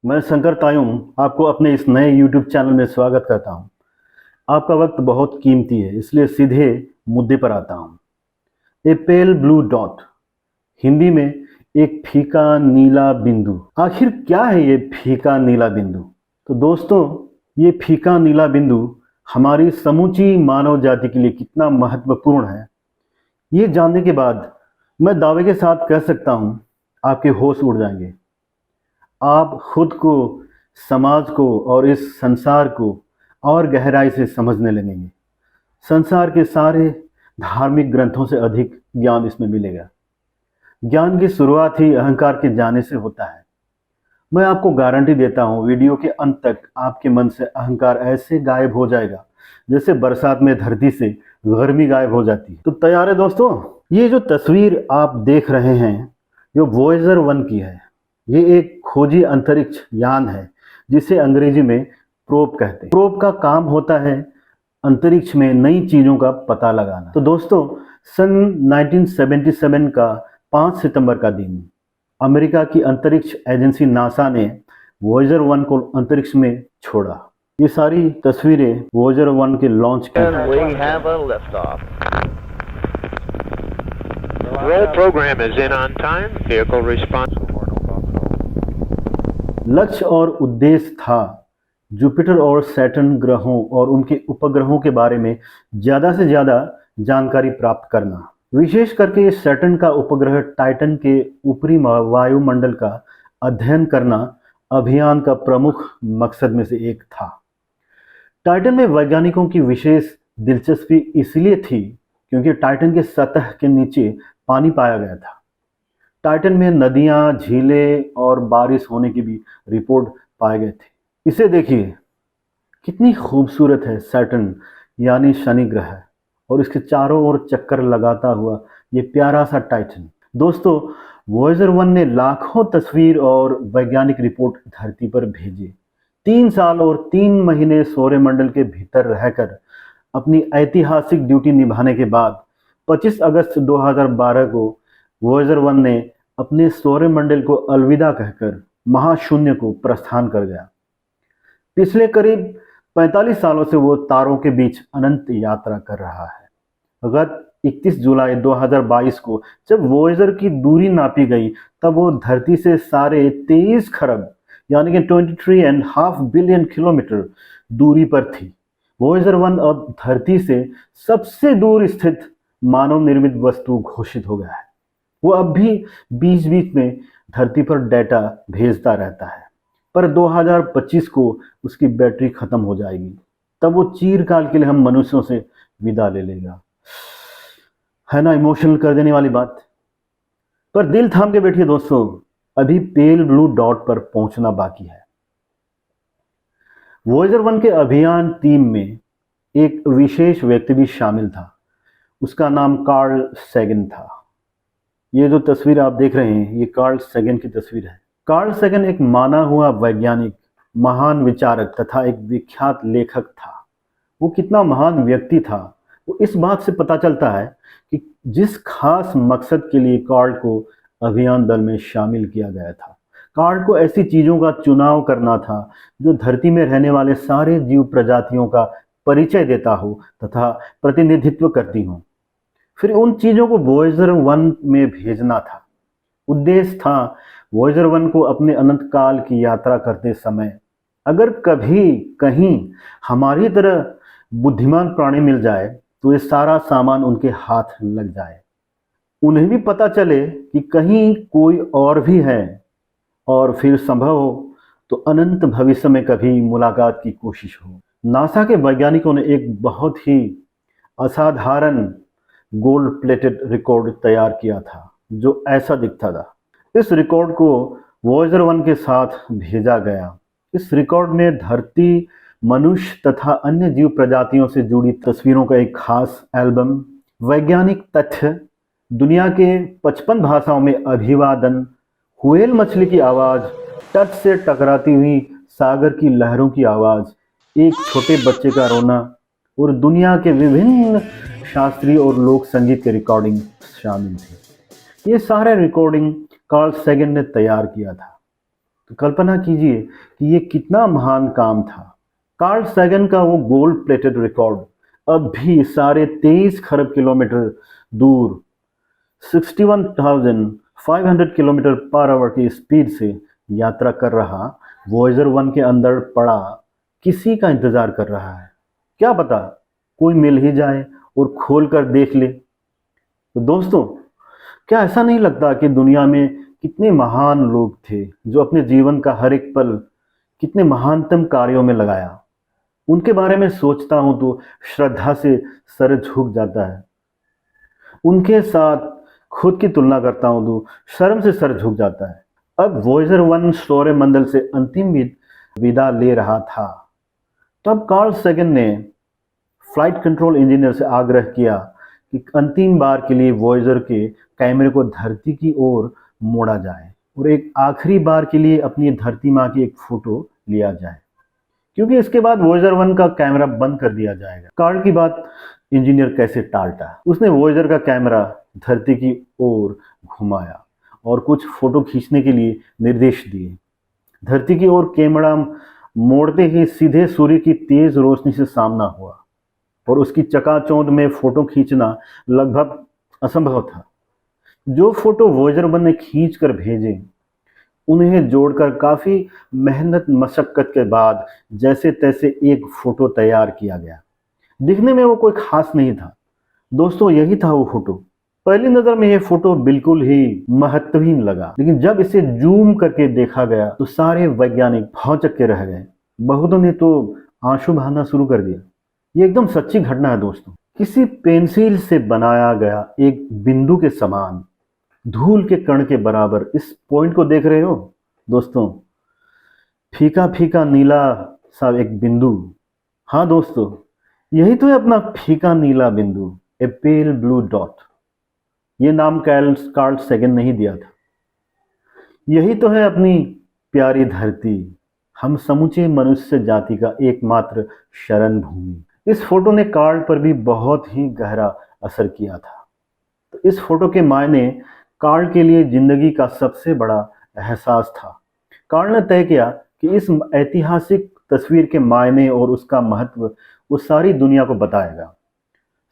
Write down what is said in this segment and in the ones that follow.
मैं शंकर तायुम आपको अपने इस नए YouTube चैनल में स्वागत करता हूं। आपका वक्त बहुत कीमती है, इसलिए सीधे मुद्दे पर आता हूं। ए पेल ब्लू डॉट, हिंदी में एक फीका नीला बिंदु। आखिर क्या है ये फीका नीला बिंदु? तो दोस्तों, ये फीका नीला बिंदु हमारी समूची मानव जाति के लिए कितना महत्वपूर्ण है, ये जानने के बाद मैं दावे के साथ कह सकता हूं, आपके होश उड़ जाएंगे। आप खुद को, समाज को और इस संसार को और गहराई से समझने लगेंगे। संसार के सारे धार्मिक ग्रंथों से अधिक ज्ञान इसमें मिलेगा। ज्ञान की शुरुआत ही अहंकार के जाने से होता है। मैं आपको गारंटी देता हूँ, वीडियो के अंत तक आपके मन से अहंकार ऐसे गायब हो जाएगा जैसे बरसात में धरती से गर्मी गायब हो जाती है। तो तैयार है दोस्तों? ये जो तस्वीर आप देख रहे हैं, ये वॉयेजर 1 की है। ये एक खोजी अंतरिक्ष यान है जिसे अंग्रेजी में प्रोब कहते हैं। प्रोब का काम होता है अंतरिक्ष में नई चीजों का पता लगाना। तो दोस्तों, सन 1977 का 5 सितंबर का दिन अमेरिका की अंतरिक्ष एजेंसी नासा ने वॉयेजर 1 को अंतरिक्ष में छोड़ा। ये सारी तस्वीरें वॉयेजर 1 के लॉन्च की। Roll program is in on time. Vehicle response. लक्ष्य और उद्देश्य था जुपिटर और सैटर्न ग्रहों और उनके उपग्रहों के बारे में ज़्यादा से ज़्यादा जानकारी प्राप्त करना। विशेष करके सैटर्न का उपग्रह टाइटन के ऊपरी वायुमंडल का अध्ययन करना अभियान का प्रमुख मकसद में से एक था। टाइटन में वैज्ञानिकों की विशेष दिलचस्पी इसलिए थी क्योंकि टाइटन के सतह के नीचे पानी पाया गया था। टाइटन में नदियां, झीलें और बारिश होने की भी रिपोर्ट पाए गए थे। इसे देखिए, कितनी खूबसूरत है सैटर्न यानी शनि ग्रह, और इसके चारों ओर चक्कर लगाता हुआ ये प्यारा सा टाइटन। दोस्तों, वॉयेजर 1 ने लाखों तस्वीर और वैज्ञानिक रिपोर्ट धरती पर भेजे। 3 साल और 3 महीने सौरमंडल के भीतर रहकर अपनी ऐतिहासिक ड्यूटी निभाने के बाद 25 अगस्त 2012 को वॉयेजर 1 ने अपने सौरमंडल को अलविदा कहकर महाशून्य को प्रस्थान कर गया। पिछले करीब 45 सालों से वो तारों के बीच अनंत यात्रा कर रहा है। गत 31 जुलाई 2022 को जब वॉयेजर की दूरी नापी गई, तब वो धरती से साढ़े 23 खरब यानी कि 23.5 बिलियन किलोमीटर दूरी पर थी। वॉयेजर 1 अब धरती से सबसे दूर स्थित मानव निर्मित वस्तु घोषित हो गया है। वो अब भी बीच बीच में धरती पर डेटा भेजता रहता है, पर 2025 को उसकी बैटरी खत्म हो जाएगी। तब वो चिरकाल के लिए हम मनुष्यों से विदा ले लेगा। है ना इमोशनल कर देने वाली बात? पर दिल थाम के बैठिए दोस्तों, अभी पेल ब्लू डॉट पर पहुंचना बाकी है। वॉयेजर 1 के अभियान टीम में एक विशेष व्यक्ति भी शामिल था। उसका नाम कार्ल सैगन था। ये जो तस्वीर आप देख रहे हैं, ये कार्ल सैगन की तस्वीर है। कार्ल सैगन एक माना हुआ वैज्ञानिक, महान विचारक तथा एक विख्यात लेखक था। वो कितना महान व्यक्ति था, वो इस बात से पता चलता है कि जिस खास मकसद के लिए कार्ल को अभियान दल में शामिल किया गया था। कार्ल को ऐसी चीज़ों का चुनाव करना था जो धरती में रहने वाले सारे जीव प्रजातियों का परिचय देता हो तथा प्रतिनिधित्व करती हो। फिर उन चीज़ों को वॉयेजर 1 में भेजना था। उद्देश्य था वॉयेजर 1 को अपने अनंत काल की यात्रा करते समय अगर कभी कहीं हमारी तरह बुद्धिमान प्राणी मिल जाए तो ये सारा सामान उनके हाथ लग जाए। उन्हें भी पता चले कि कहीं कोई और भी है, और फिर संभव हो तो अनंत भविष्य में कभी मुलाकात की कोशिश हो। नासा के वैज्ञानिकों ने एक बहुत ही असाधारण गोल्ड प्लेटेड रिकॉर्ड तैयार किया था जो ऐसा दिखता था। इस रिकॉर्ड को वॉयेजर 1 के साथ भेजा गया। इस रिकॉर्ड में धरती, मनुष्य तथा अन्य जीव प्रजातियों से जुड़ी तस्वीरों का एक खास एल्बम, वैज्ञानिक तथ्य, दुनिया के 55 भाषाओं में अभिवादन, व्हेल मछली की आवाज़, तट से टकराती हुई सागर की लहरों की आवाज़, एक छोटे बच्चे का रोना और दुनिया के विभिन्न शास्त्रीय और लोक संगीत के रिकॉर्डिंग शामिल थे। ये सारे रिकॉर्डिंग कार्ल सैगन ने तैयार किया था। तो कल्पना कीजिए कि ये कितना महान काम था। कार्ल सैगन का वो गोल्ड प्लेटेड रिकॉर्ड अब भी साढ़े 23 खरब किलोमीटर दूर 61,500 किलोमीटर पर आवर की स्पीड से यात्रा कर रहा वॉयेजर 1 के अंदर पड़ा किसी का इंतजार कर रहा है। क्या पता कोई मिल ही जाए और खोल कर देख ले। तो दोस्तों, क्या ऐसा नहीं लगता कि दुनिया में कितने महान लोग थे जो अपने जीवन का हर एक पल कितने महानतम कार्यों में लगाया। उनके बारे में सोचता हूं तो श्रद्धा से सर झुक जाता है। उनके साथ खुद की तुलना करता हूं तो शर्म से सर झुक जाता है। अब वॉयेजर 1 सौरमंडल से अंतिम विदा ले रहा था, तब कार्ल सैगन ने फ्लाइट कंट्रोल इंजीनियर से आग्रह किया कि अंतिम बार के लिए वॉयेजर के कैमरे को धरती की ओर मोड़ा जाए और एक आखिरी बार के लिए अपनी धरती माँ की एक फोटो लिया जाए, क्योंकि इसके बाद वॉयेजर 1 का कैमरा बंद कर दिया जाएगा। कार्ल की बात इंजीनियर कैसे टालता। उसने वॉयेजर का कैमरा धरती की ओर घुमाया और कुछ फोटो खींचने के लिए निर्देश दिए। धरती की ओर कैमरा मोड़ते ही सीधे सूर्य की तेज रोशनी से सामना हुआ और उसकी चकाचौंध में फोटो खींचना लगभग असंभव था। जो फोटो वॉयेजर 1 ने खींच कर भेजे, उन्हें जोड़कर काफ़ी मेहनत मशक्क़त के बाद जैसे तैसे एक फ़ोटो तैयार किया गया। दिखने में वो कोई ख़ास नहीं था। दोस्तों, यही था वो फ़ोटो। पहली नज़र में ये फ़ोटो बिल्कुल ही महत्वहीन लगा, लेकिन जब इसे जूम करके देखा गया तो सारे वैज्ञानिक भौंचक के रह गए। बहुतों ने तो आंसू बहाना शुरू कर दिया। ये एकदम सच्ची घटना है दोस्तों। किसी पेंसिल से बनाया गया एक बिंदु के समान, धूल के कण के बराबर इस पॉइंट को देख रहे हो दोस्तों? फीका फीका नीला सा एक बिंदु। हाँ दोस्तों, यही तो है अपना फीका नीला बिंदु, ए पेल ब्लू डॉट। ये नाम कार्ल सैगन ने ही दिया था। यही तो है अपनी प्यारी धरती, हम समूचे मनुष्य जाति का एकमात्र शरण भूमि। इस फोटो ने कार्ल पर भी बहुत ही गहरा असर किया था। तो इस फोटो के मायने कार्ल के लिए जिंदगी का सबसे बड़ा एहसास था। कार्ल ने तय किया कि इस ऐतिहासिक तस्वीर के मायने और उसका महत्व वो सारी दुनिया को बताएगा।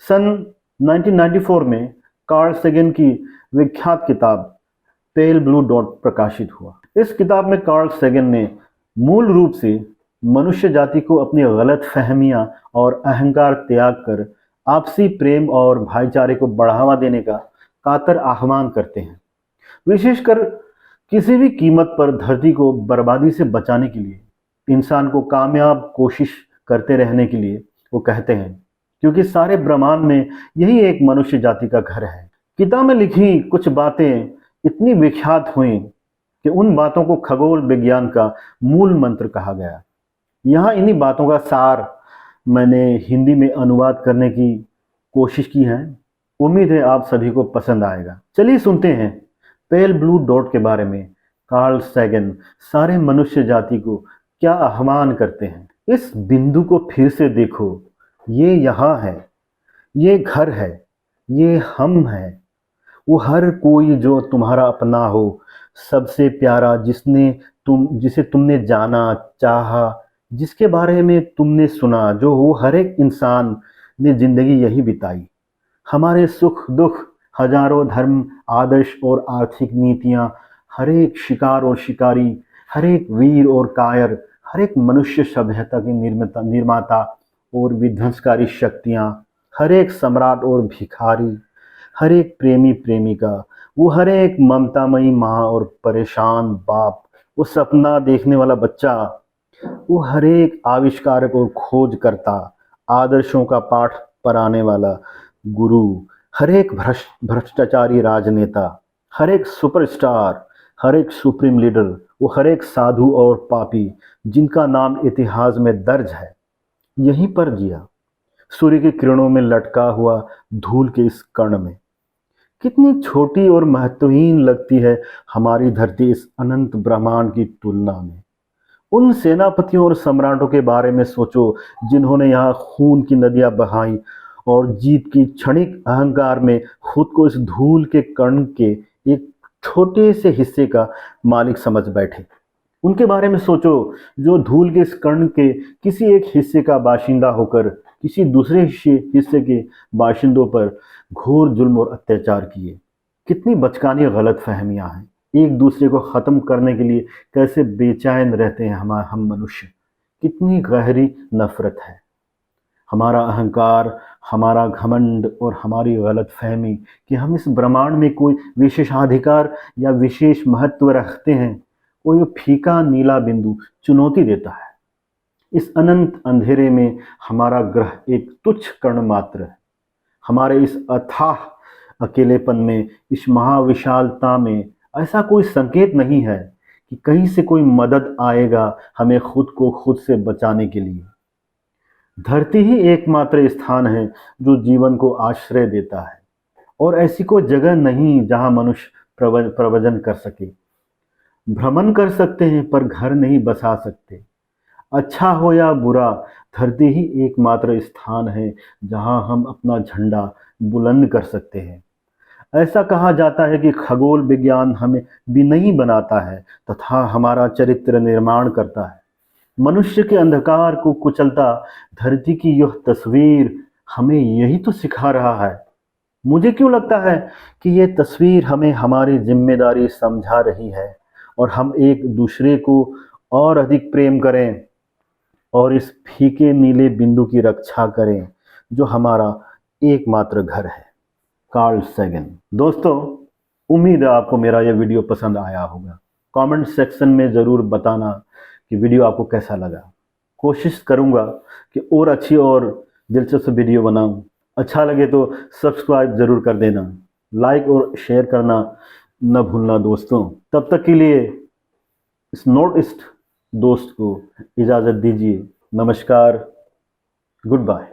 सन 1994 में कार्ल सैगन की विख्यात किताब पेल ब्लू डॉट प्रकाशित हुआ। इस किताब में कार्ल सैगन ने मूल रूप से मनुष्य जाति को अपनी गलत फहमियाँ और अहंकार त्याग कर आपसी प्रेम और भाईचारे को बढ़ावा देने का कातर आह्वान करते हैं। विशेषकर किसी भी कीमत पर धरती को बर्बादी से बचाने के लिए इंसान को कामयाब कोशिश करते रहने के लिए वो कहते हैं, क्योंकि सारे ब्रह्मांड में यही एक मनुष्य जाति का घर है। किताब में लिखी कुछ बातें इतनी विख्यात हुई कि उन बातों को खगोल विज्ञान का मूल मंत्र कहा गया। यहाँ इन्हीं बातों का सार मैंने हिंदी में अनुवाद करने की कोशिश की है। उम्मीद है आप सभी को पसंद आएगा। चलिए सुनते हैं पेल ब्लू डॉट के बारे में। कार्ल सैगन सारे मनुष्य जाति को क्या आह्वान करते हैं। इस बिंदु को फिर से देखो, ये यहाँ है, ये घर है, ये हम हैं। वो हर कोई जो तुम्हारा अपना हो, सबसे प्यारा जिसे तुमने जाना, चाहा, जिसके बारे में तुमने सुना, जो वो हर एक इंसान ने जिंदगी यही बिताई। हमारे सुख दुख, हजारों धर्म, आदर्श और आर्थिक नीतियाँ, हर एक शिकार और शिकारी, हर एक वीर और कायर, हर एक मनुष्य सभ्यता के निर्माता और विध्वंसकारी शक्तियाँ, हर एक सम्राट और भिखारी, हर एक प्रेमी प्रेमिका, वो हर एक ममतामयी माँ और परेशान बाप, वो सपना देखने वाला बच्चा, वो हर एक आविष्कारक और खोजकर्ता, आदर्शों का पाठ पढ़ाने वाला गुरु, हर एक भ्रष्टाचारी राजनेता, हर एक सुपरस्टार, हर एक सुप्रीम लीडर, वो हर एक साधु और पापी जिनका नाम इतिहास में दर्ज है, यहीं पर जिया, सूर्य की किरणों में लटका हुआ धूल के इस कण में। कितनी छोटी और महत्वहीन लगती है हमारी धरती इस अनंत ब्रह्मांड की तुलना में। उन सेनापतियों और सम्राटों के बारे में सोचो जिन्होंने यहाँ खून की नदियाँ बहाई और जीत की क्षणिक अहंकार में खुद को इस धूल के कण के एक छोटे से हिस्से का मालिक समझ बैठे। उनके बारे में सोचो जो धूल के इस कण के किसी एक हिस्से का बाशिंदा होकर किसी दूसरे हिस्से के बाशिंदों पर घोर जुल्म और अत्याचार किए। कितनी बचकानी गलत फहमियाँ हैं। एक दूसरे को ख़त्म करने के लिए कैसे बेचैन रहते हैं हम मनुष्य। कितनी गहरी नफ़रत है। हमारा अहंकार, हमारा घमंड और हमारी गलत फहमी कि हम इस ब्रह्मांड में कोई विशेषाधिकार या विशेष महत्व रखते हैं, कोई फीका नीला बिंदु चुनौती देता है। इस अनंत अंधेरे में हमारा ग्रह एक तुच्छ कण मात्र है। हमारे इस अथाह अकेलेपन में, इस महाविशालता में ऐसा कोई संकेत नहीं है कि कहीं से कोई मदद आएगा हमें खुद को खुद से बचाने के लिए। धरती ही एकमात्र स्थान है जो जीवन को आश्रय देता है और ऐसी कोई जगह नहीं जहां मनुष्य प्रव्रजन कर सके। भ्रमण कर सकते हैं पर घर नहीं बसा सकते। अच्छा हो या बुरा, धरती ही एकमात्र स्थान है जहां हम अपना झंडा बुलंद कर सकते हैं। ऐसा कहा जाता है कि खगोल विज्ञान हमें विनयी बनाता है तथा हमारा चरित्र निर्माण करता है। मनुष्य के अंधकार को कुचलता धरती की यह तस्वीर हमें यही तो सिखा रहा है। मुझे क्यों लगता है कि यह तस्वीर हमें हमारी जिम्मेदारी समझा रही है और हम एक दूसरे को और अधिक प्रेम करें और इस फीके नीले बिंदु की रक्षा करें जो हमारा एकमात्र घर है। Carl Sagan. दोस्तों, उम्मीद है आपको मेरा यह वीडियो पसंद आया होगा। कमेंट सेक्शन में ज़रूर बताना कि वीडियो आपको कैसा लगा। कोशिश करूँगा कि और अच्छी और दिलचस्प वीडियो बनाऊँ। अच्छा लगे तो सब्सक्राइब ज़रूर कर देना, लाइक और शेयर करना न भूलना दोस्तों। तब तक के लिए इस नॉर्थ ईस्ट दोस्त को इजाज़त दीजिए। नमस्कार, गुड बाय।